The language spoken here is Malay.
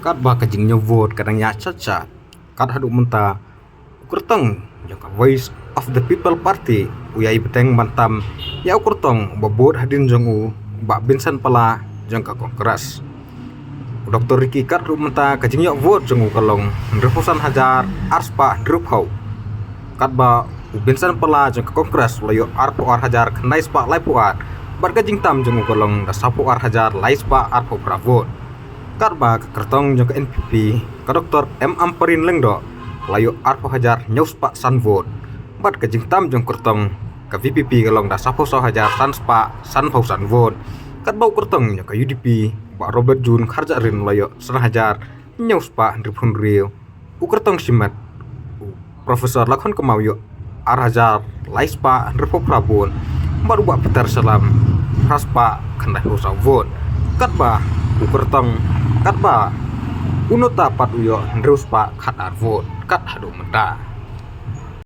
Kat ba kajing nyovot kadang ya caca. Kat haduk menta ukurtong jangka Voice of the People Party uyai beteng bantam ya ukurtong babot hadin jongu ba Binsan pala jangka kongres. Dr. Ricky kat ru menta kajing yok vote jongu kalong repusan hajar arspa drup hau. Kat ba Binsan pala jangka kongres layo arpo ar hajar kenais pa lai puat bar kajing tam jongu kalong da sapu ar hajar lais pa arpo pravot. Kat ba kertong jangka NPP ka Dr. M Amperin lengdo layo arpo hajar nyaus pa san vote bat kajing tam jong kertong ka VPP kalong da sapu so hajar san spa san pau san vote. Kat bau kertong jangka UDP Pak Robert Jun karja rin layo san hajar nyaus pa dripun rio ukertong simat Profesor lakon kemau yo ar hajar lais pa dripo prabon baru ba Peter Salam raspa kandah usah vote. Kat ba ukertong kat ba uno tapat uyo ndrus pa kat ar vote kat hadu menta.